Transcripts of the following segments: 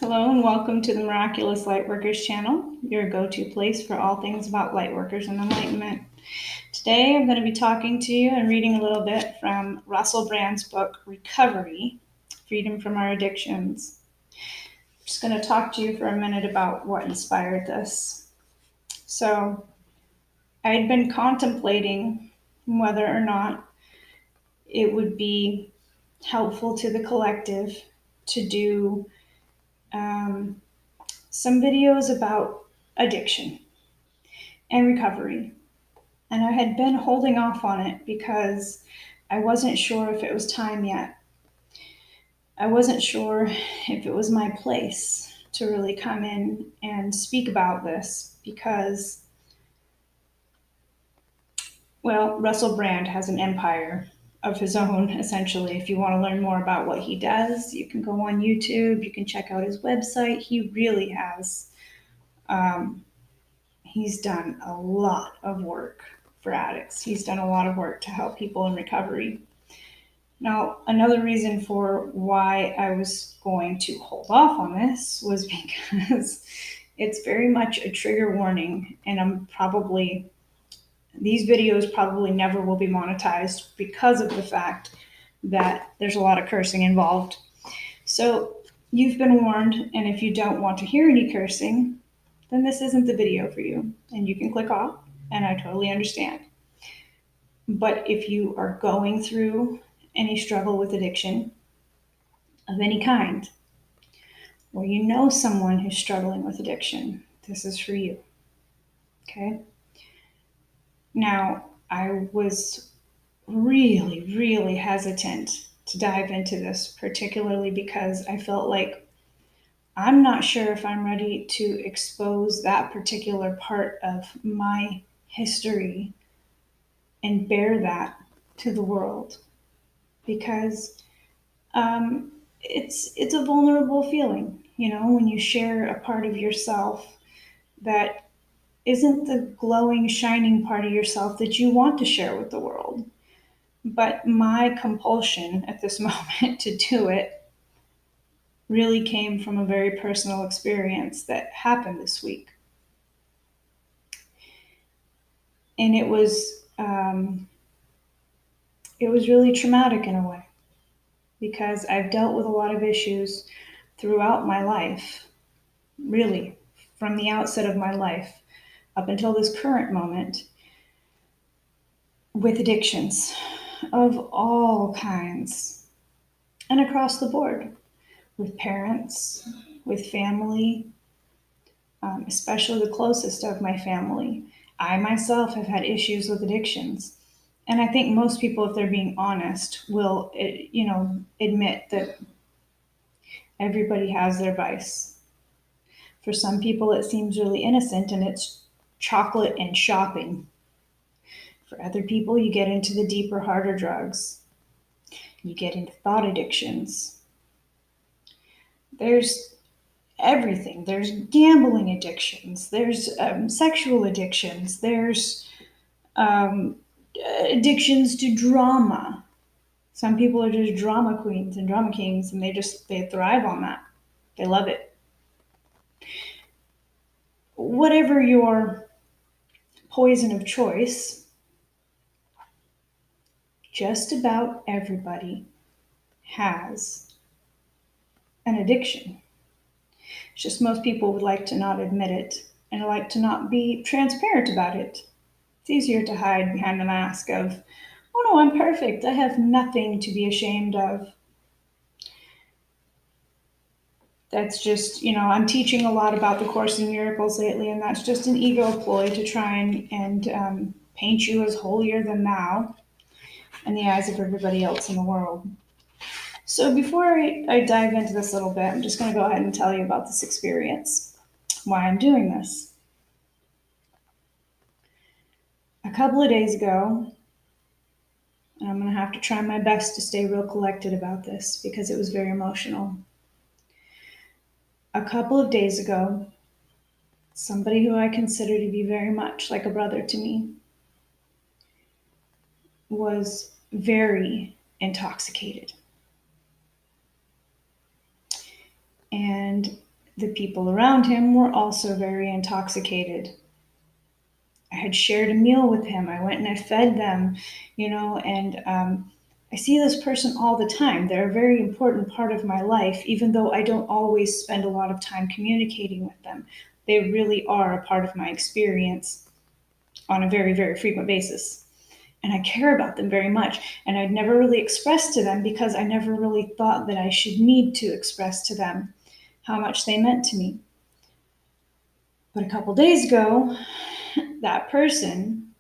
Hello and welcome to the Miraculous Lightworkers channel, your go-to place for all things about lightworkers and enlightenment. Today I'm going to be talking to you and reading a little bit from Russell Brand's book, Recovery, Freedom from Our Addictions. I'm just going to talk to you for a minute about what inspired this. So I had been contemplating whether or not it would be helpful to the collective to do some videos about addiction and recovery. And I had been holding off on it because I wasn't sure if it was time yet. I wasn't sure if it was my place to really come in and speak about this because, well, Russell Brand has an empire of his own, essentially. If you want to learn more about what he does, you can go on YouTube, you can check out his website. He really has, he's done a lot of work for addicts. He's done a lot of work to help people in recovery. Now, another reason for why I was going to hold off on this was because it's very much a trigger warning, and these videos probably never will be monetized because of the fact that there's a lot of cursing involved. So you've been warned, and if you don't want to hear any cursing, then this isn't the video for you, and you can click off, and I totally understand. But if you are going through any struggle with addiction of any kind, or you know someone who's struggling with addiction, this is for you. Okay? Now, I was really, really hesitant to dive into this, particularly because I felt like I'm not sure if I'm ready to expose that particular part of my history and bear that to the world, because it's a vulnerable feeling, when you share a part of yourself that isn't the glowing, shining part of yourself that you want to share with the world. But my compulsion at this moment to do it really came from a very personal experience that happened this week. And it was really traumatic in a way, because I've dealt with a lot of issues throughout my life, really, from the outset of my life up until this current moment, with addictions of all kinds and across the board, with parents, with family, especially the closest of my family. I myself have had issues with addictions. And I think most people, if they're being honest, will, admit that everybody has their vice. For some people, it seems really innocent, and it's chocolate and shopping. For other people, you get into the deeper, harder drugs. You get into thought addictions. There's everything. There's gambling addictions. There's sexual addictions. There's addictions to drama. Some people are just drama queens and drama kings, and they thrive on that. They love it. Whatever your poison of choice, just about everybody has an addiction. It's just most people would like to not admit it and like to not be transparent about it. It's easier to hide behind the mask of, oh no, I'm perfect. I have nothing to be ashamed of. That's just, I'm teaching a lot about the Course in Miracles lately, and that's just an ego ploy to try and paint you as holier than thou in the eyes of everybody else in the world. So before I dive into this a little bit, I'm just going to go ahead and tell you about this experience, why I'm doing this. A couple of days ago, and I'm going to have to try my best to stay real collected about this because it was very emotional. A couple of days ago, somebody who I consider to be very much like a brother to me was very intoxicated. And the people around him were also very intoxicated. I had shared a meal with him. I went and I fed them, and I see this person all the time. They're a very important part of my life, even though I don't always spend a lot of time communicating with them. They really are a part of my experience on a very, very frequent basis. And I care about them very much. And I'd never really expressed to them because I never really thought that I should need to express to them how much they meant to me. But a couple days ago, that person,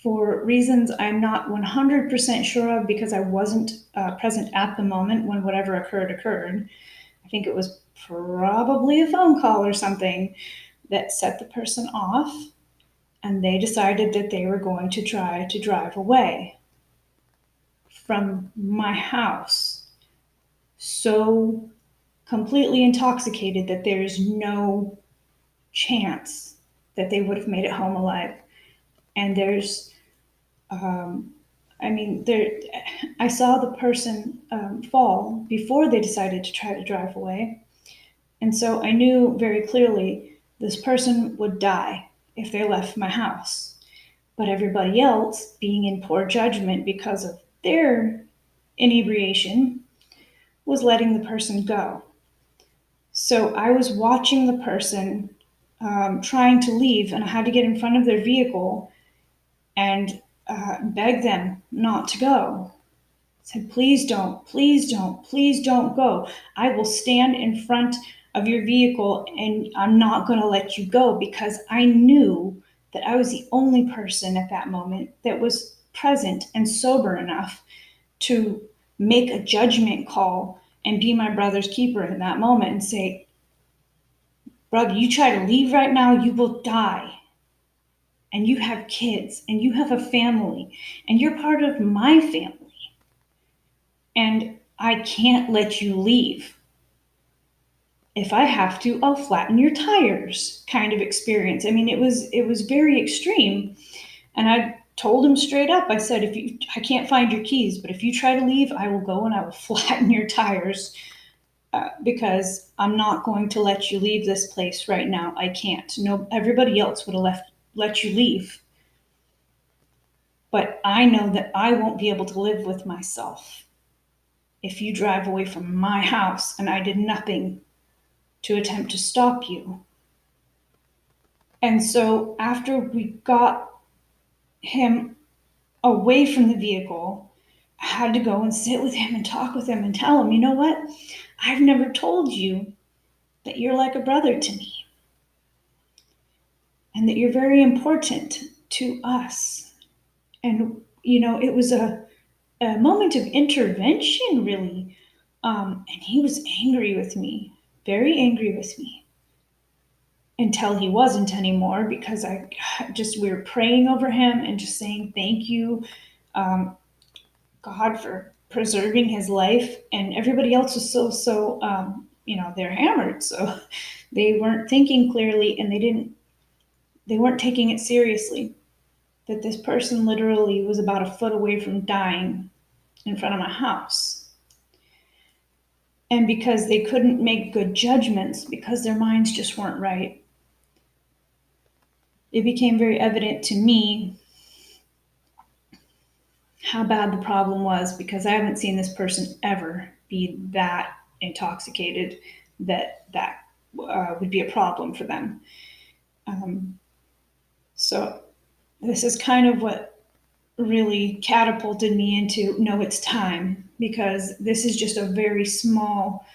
for reasons I'm not 100% sure of because I wasn't present at the moment when whatever occurred, I think it was probably a phone call or something that set the person off, and they decided that they were going to try to drive away from my house, so completely intoxicated that there's no chance that they would have made it home alive. And there's, I saw the person fall before they decided to try to drive away. And so I knew very clearly this person would die if they left my house. But everybody else, being in poor judgment because of their inebriation, was letting the person go. So I was watching the person trying to leave, and I had to get in front of their vehicle and beg them not to go. I said, please don't, please don't, please don't go. I will stand in front of your vehicle and I'm not going to let you go, because I knew that I was the only person at that moment that was present and sober enough to make a judgment call and be my brother's keeper in that moment and say, brother, you try to leave right now, you will die. And you have kids and you have a family and you're part of my family. And I can't let you leave. If I have to, I'll flatten your tires kind of experience. I mean, it was very extreme. And I told him straight up, I said, I can't find your keys, but if you try to leave, I will go and I will flatten your tires because I'm not going to let you leave this place right now. I can't. No, everybody else would have let you leave. But I know that I won't be able to live with myself if you drive away from my house and I did nothing to attempt to stop you. And so after we got him away from the vehicle, I had to go and sit with him and talk with him and tell him, you know what? I've never told you that you're like a brother to me and that you're very important to us. And, it was a moment of intervention, really. And he was angry with me, very angry with me, until he wasn't anymore, because we were praying over him and just saying, thank you, God, for preserving his life. And everybody else was so, they're hammered. So they weren't thinking clearly, and they weren't taking it seriously, that this person literally was about a foot away from dying in front of my house. And because they couldn't make good judgments, because their minds just weren't right, it became very evident to me how bad the problem was, because I haven't seen this person ever be that intoxicated that would be a problem for them. So this is kind of what really catapulted me into, no, it's time, because this is just a very small,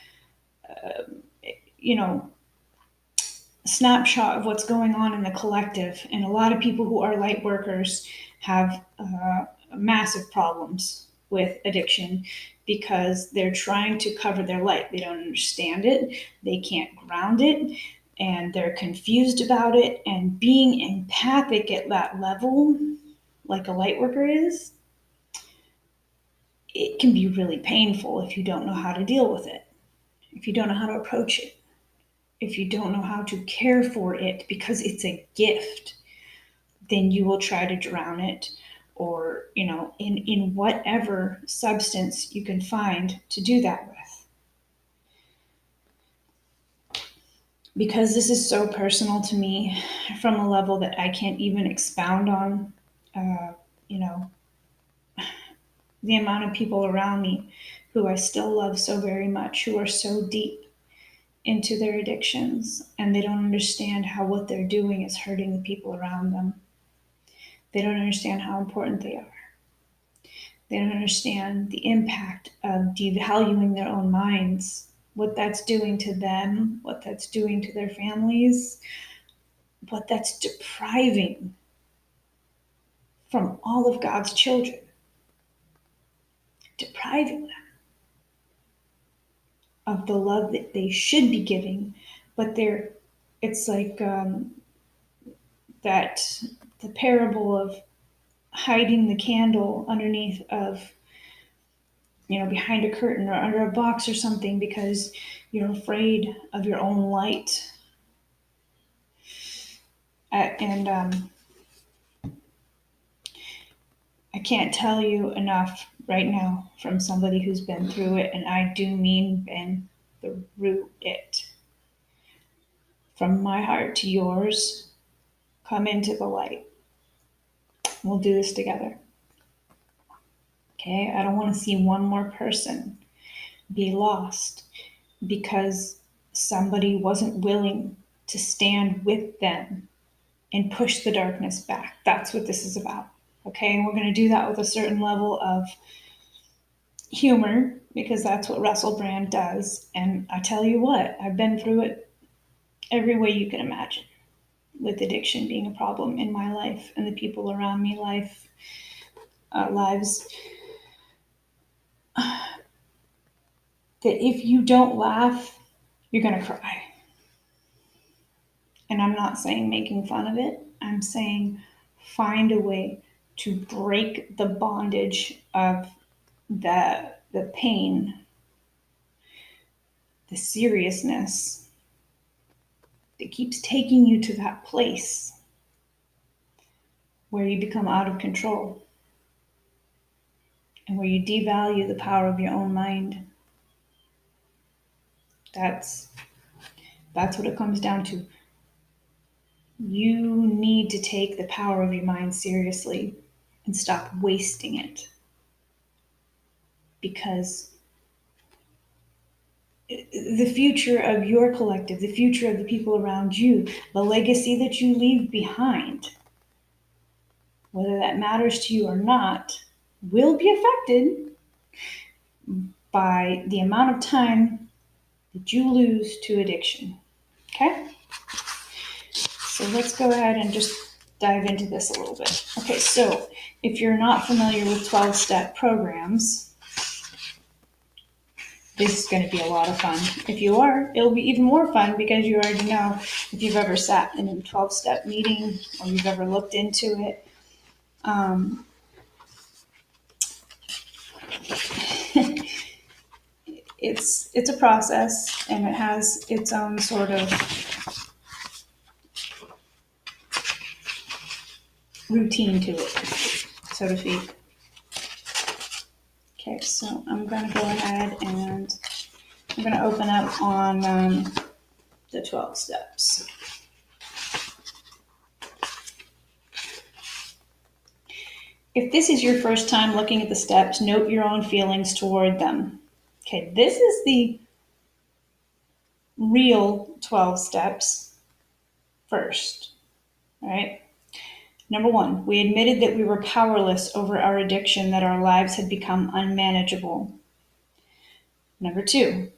snapshot of what's going on in the collective. And a lot of people who are light workers have massive problems with addiction because they're trying to cover their light. They don't understand it. They can't ground it. And they're confused about it. And being empathic at that level, like a light worker is, it can be really painful if you don't know how to deal with it, if you don't know how to approach it, if you don't know how to care for it, because it's a gift. Then you will try to drown it, or in whatever substance you can find to do that with. because this is so personal to me from a level that I can't even expound on. You know, the amount of people around me who I still love so very much, who are so deep into their addictions, and they don't understand how what they're doing is hurting the people around them. They don't understand how important they are. They don't understand the impact of devaluing their own minds, what that's doing to them, what that's doing to their families, what that's depriving from all of God's children, depriving them of the love that they should be giving, but it's like that the parable of hiding the candle underneath of, behind a curtain or under a box or something because you're afraid of your own light. And I can't tell you enough right now from somebody who's been through it, and I do mean been through it. From my heart to yours, come into the light. We'll do this together. Okay? I don't want to see one more person be lost because somebody wasn't willing to stand with them and push the darkness back. That's what this is about. Okay? And we're going to do that with a certain level of humor because that's what Russell Brand does. And I tell you what, I've been through it every way you can imagine, with addiction being a problem in my life and the people around me lives. That if you don't laugh, you're going to cry. And I'm not saying making fun of it. I'm saying find a way to break the bondage of the pain, the seriousness that keeps taking you to that place where you become out of control and where you devalue the power of your own mind. That's what it comes down to. You need to take the power of your mind seriously and stop wasting it. Because the future of your collective, the future of the people around you, the legacy that you leave behind, whether that matters to you or not, will be affected by the amount of time that you lose to addiction. Okay? So let's go ahead and just dive into this a little bit. Okay, so if you're not familiar with 12-step programs, this is going to be a lot of fun. If you are, it'll be even more fun because you already know if you've ever sat in a 12-step meeting or you've ever looked into it. It's a process and it has its own sort of routine to it, so to speak. Okay, so I'm going to go ahead and I'm going to open up on the 12 steps. If this is your first time looking at the steps, note your own feelings toward them. Okay, this is the real 12 steps first, all right? Number 1, we admitted that we were powerless over our addiction, that our lives had become unmanageable. Number 2,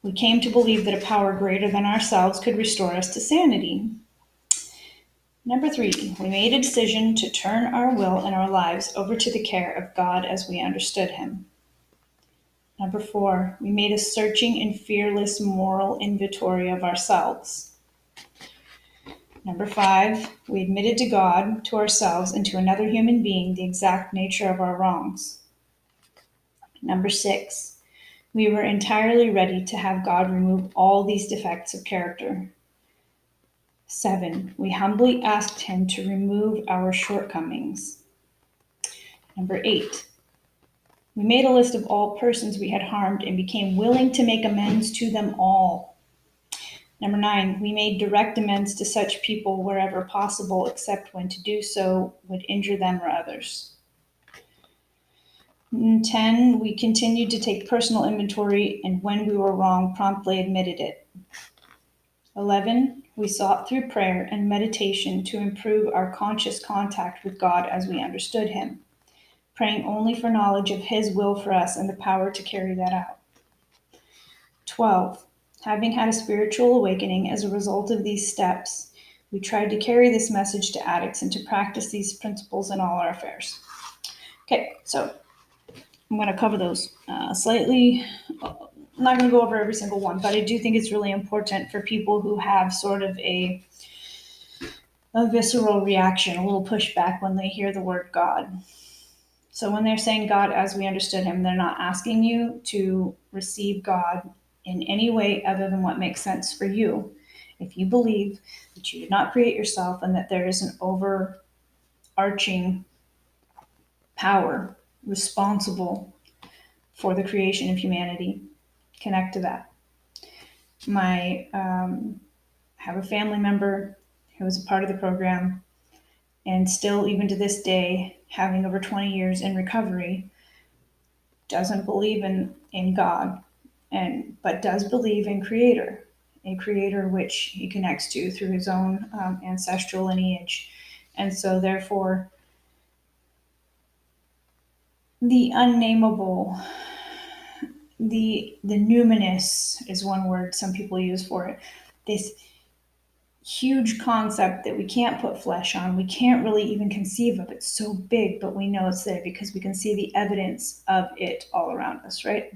we came to believe that a power greater than ourselves could restore us to sanity. Number 3, we made a decision to turn our will and our lives over to the care of God as we understood Him. Number 4, we made a searching and fearless moral inventory of ourselves. Number 5, we admitted to God, to ourselves, and to another human being the exact nature of our wrongs. Number 6, we were entirely ready to have God remove all these defects of character. 7, we humbly asked Him to remove our shortcomings. Number 8, we made a list of all persons we had harmed and became willing to make amends to them all. Number 9, we made direct amends to such people wherever possible, except when to do so would injure them or others. 10, we continued to take personal inventory, and when we were wrong, promptly admitted it. 11, we sought through prayer and meditation to improve our conscious contact with God as we understood Him, praying only for knowledge of His will for us and the power to carry that out. 12, having had a spiritual awakening as a result of these steps, we tried to carry this message to addicts and to practice these principles in all our affairs. Okay, so I'm going to cover those slightly. I'm not going to go over every single one, but I do think it's really important for people who have sort of a visceral reaction, a little pushback when they hear the word God. So when they're saying God as we understood Him, they're not asking you to receive God in any way other than what makes sense for you. If you believe that you did not create yourself and that there is an overarching power responsible for the creation of humanity, connect to that. I have a family member who was a part of the program, and still, even to this day, having over 20 years in recovery, doesn't believe in God, but does believe in a creator which he connects to through his own ancestral lineage. And so therefore, the unnameable, the numinous is one word some people use for it, this huge concept that we can't put flesh on, we can't really even conceive of. It's so big, but we know it's there because we can see the evidence of it all around us, right?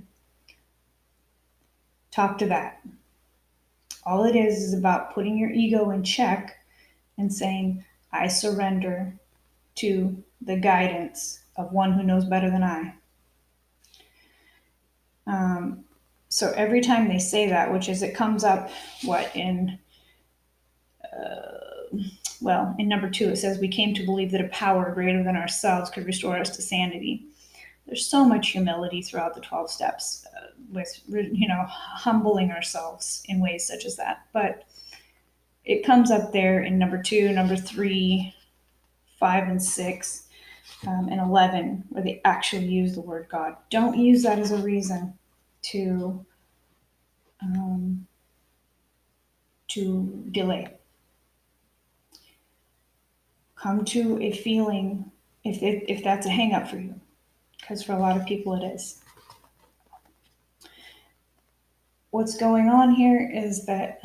Talk to that. All it is about putting your ego in check and saying, I surrender to the guidance of one who knows better than I. So every time they say that, which is, it comes up, in number 2, it says, we came to believe that a power greater than ourselves could restore us to sanity. There's so much humility throughout the 12 steps with, humbling ourselves in ways such as that. But it comes up there in number 2, number 3, 5, and 6, and 11, where they actually use the word God. Don't use that as a reason to delay. Come to a feeling if that's a hang up for you, because for a lot of people it is. What's going on here is that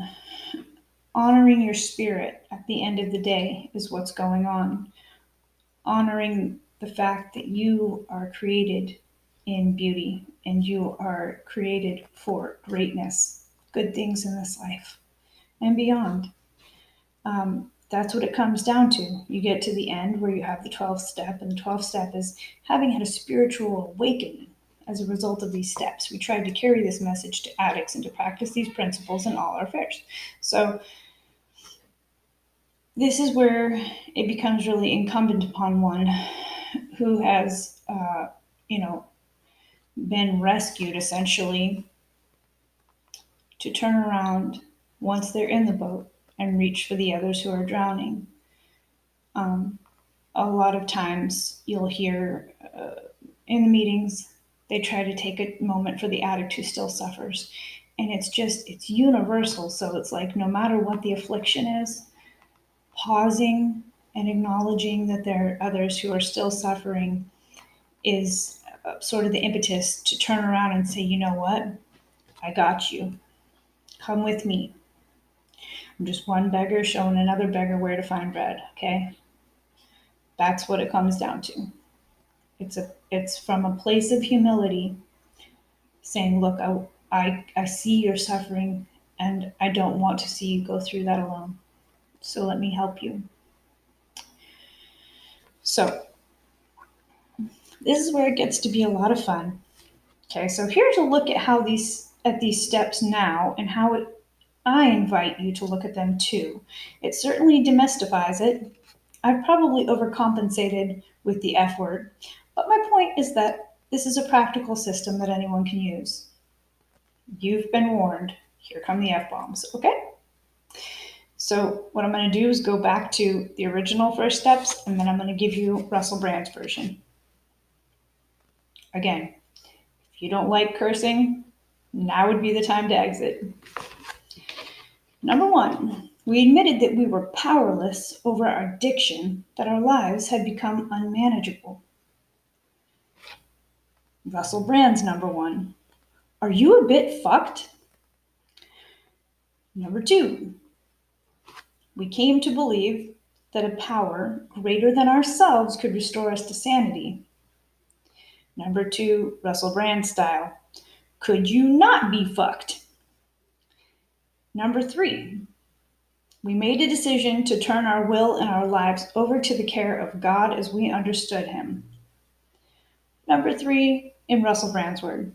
honoring your spirit at the end of the day is what's going on. Honoring the fact that you are created in beauty and you are created for greatness, good things in this life and beyond. That's what it comes down to. You get to the end where you have the 12th step, and the 12th step is having had a spiritual awakening as a result of these steps. We tried to carry this message to addicts and to practice these principles in all our affairs. So this is where it becomes really incumbent upon one who has, been rescued essentially to turn around once they're in the boat and reach for the others who are drowning. A lot of times you'll hear in the meetings, they try to take a moment for the addict who still suffers. And it's universal. So it's like, no matter what the affliction is, pausing and acknowledging that there are others who are still suffering is sort of the impetus to turn around and say, you know what? I got you. Come with me. I'm just one beggar showing another beggar where to find bread, okay? That's what it comes down to. It's from a place of humility, saying, look, I see your suffering, and I don't want to see you go through that alone. So let me help you. So this is where it gets to be a lot of fun. Okay, so here's a look at these steps now, and how I invite you to look at them too. It certainly demystifies it. I've probably overcompensated with the F word, but my point is that this is a practical system that anyone can use. You've been warned. Here come the F-bombs, okay? So what I'm going to do is go back to the original first steps, and then I'm going to give you Russell Brand's version. Again, if you don't like cursing, now would be the time to exit. Number 1, we admitted that we were powerless over our addiction, that our lives had become unmanageable. Russell Brand's number 1. Are you a bit fucked? Number 2, we came to believe that a power greater than ourselves could restore us to sanity. Number 2, Russell Brand style. Could you not be fucked? Number 3, we made a decision to turn our will and our lives over to the care of God as we understood Him. Number 3, in Russell Brand's word,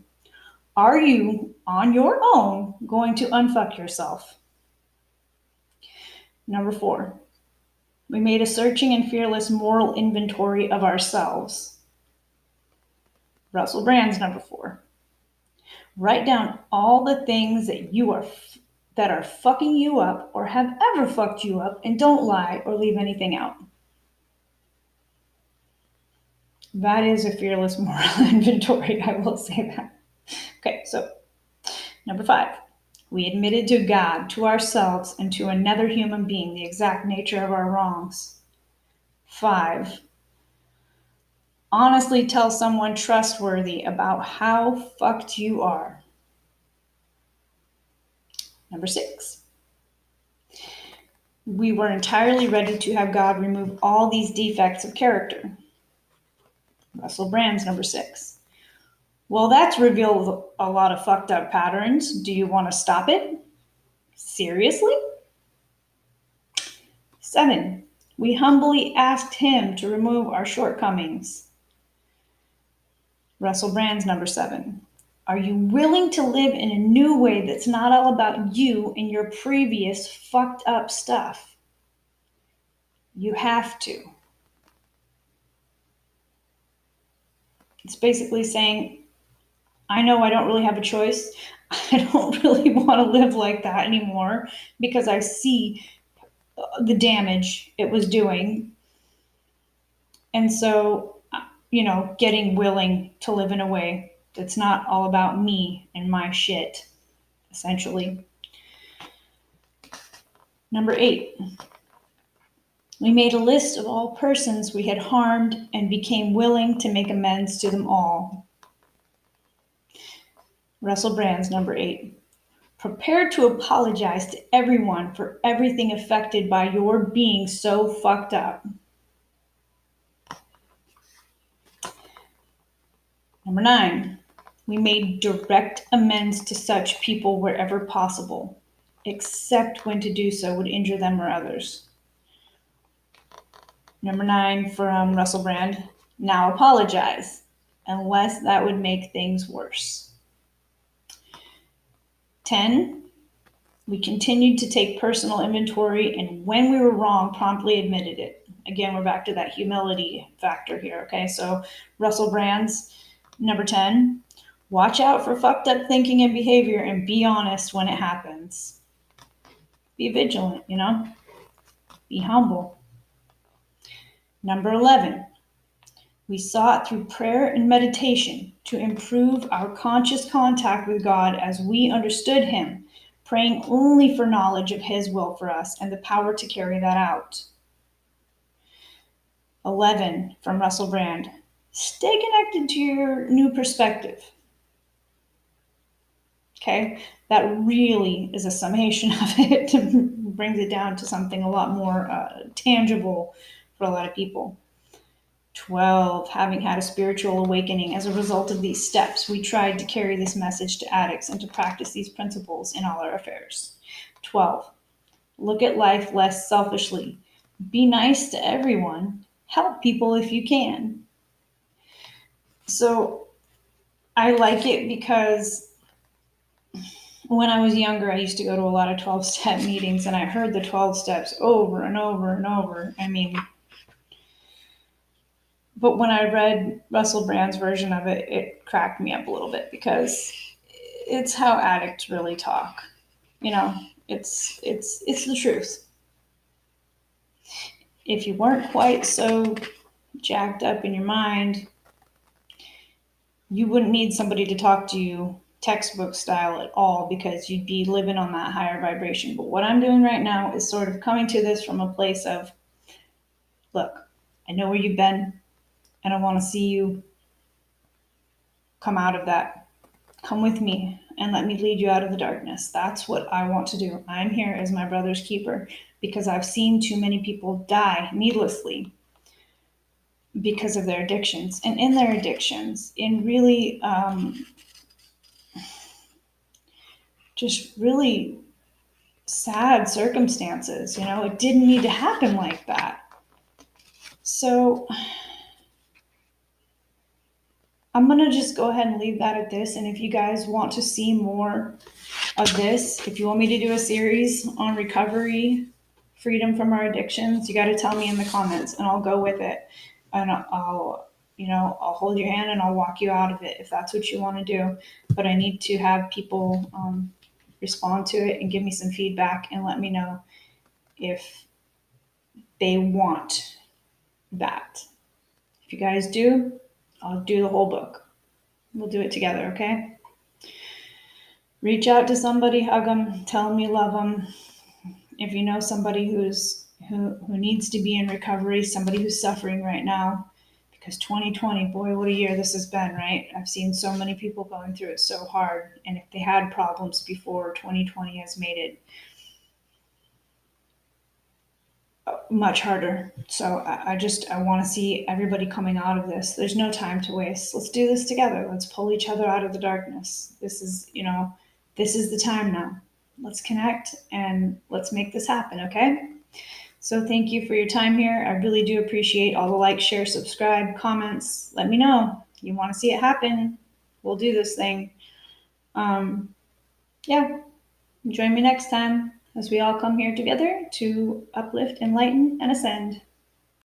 are you, on your own, going to unfuck yourself? Number 4, we made a searching and fearless moral inventory of ourselves. Russell Brand's number 4. Write down all the things that are fucking you up or have ever fucked you up, and don't lie or leave anything out. That is a fearless moral inventory, I will say that. Okay, so number 5. We admitted to God, to ourselves, and to another human being the exact nature of our wrongs. 5. Honestly tell someone trustworthy about how fucked you are. Number 6. We were entirely ready to have God remove all these defects of character. Russell Brand's number 6. Well, that's revealed a lot of fucked up patterns. Do you want to stop it? Seriously? 7. We humbly asked Him to remove our shortcomings. Russell Brand's number 7. Are you willing to live in a new way that's not all about you and your previous fucked up stuff? You have to. It's basically saying, I know I don't really have a choice. I don't really want to live like that anymore because I see the damage it was doing. And so, getting willing to live in a way that's not all about me and my shit, essentially. Number 8, we made a list of all persons we had harmed and became willing to make amends to them all. Russell Brand's number 8. Prepared to apologize to everyone for everything affected by your being so fucked up. Number 9, we made direct amends to such people wherever possible, except when to do so would injure them or others. Number 9 from Russell Brand, now apologize, unless that would make things worse. 10, we continued to take personal inventory, and when we were wrong, promptly admitted it. Again, we're back to that humility factor here, okay? So Russell Brand's number 10, watch out for fucked up thinking and behavior and be honest when it happens. Be vigilant, Be humble. Number 11, we sought through prayer and meditation to improve our conscious contact with God as we understood Him, praying only for knowledge of His will for us and the power to carry that out. 11 from Russell Brand, stay connected to your new perspective. Okay, that really is a summation of it. Brings it down to something a lot more tangible for a lot of people. 12, having had a spiritual awakening as a result of these steps, we tried to carry this message to addicts and to practice these principles in all our affairs. 12, look at life less selfishly. Be nice to everyone. Help people if you can. So I like it because when I was younger, I used to go to a lot of 12-step meetings, and I heard the 12 steps over and over and over. But when I read Russell Brand's version of it, it cracked me up a little bit because it's how addicts really talk. It's the truth. If you weren't quite so jacked up in your mind, you wouldn't need somebody to talk to you textbook style at all, because you'd be living on that higher vibration. But what I'm doing right now is sort of coming to this from a place of, look, I know where you've been, and I want to see you come out of that. Come with me and let me lead you out of the darkness. That's what I want to do. I'm here as my brother's keeper because I've seen too many people die needlessly because of their addictions, and in their addictions, in really just really sad circumstances. It didn't need to happen like that. So I'm going to just go ahead and leave that at this. And if you guys want to see more of this, if you want me to do a series on recovery, freedom from our addictions, you got to tell me in the comments and I'll go with it. And I'll hold your hand and I'll walk you out of it if that's what you want to do. But I need to have people respond to it and give me some feedback and let me know if they want that. If you guys do, I'll do the whole book. We'll do it together, okay? Reach out to somebody, hug them, tell them you love them. If you know somebody who needs to be in recovery, somebody who's suffering right now, because 2020, boy, what a year this has been, right? I've seen so many people going through it so hard, and if they had problems before, 2020 has made it much harder. So I want to see everybody coming out of this. There's no time to waste. Let's do this together. Let's pull each other out of the darkness. This is the time now. Let's connect and let's make this happen, okay? So thank you for your time here. I really do appreciate all the likes, share, subscribe, comments. Let me know. You want to see it happen. We'll do this thing. Yeah. Join me next time as we all come here together to uplift, enlighten, and ascend.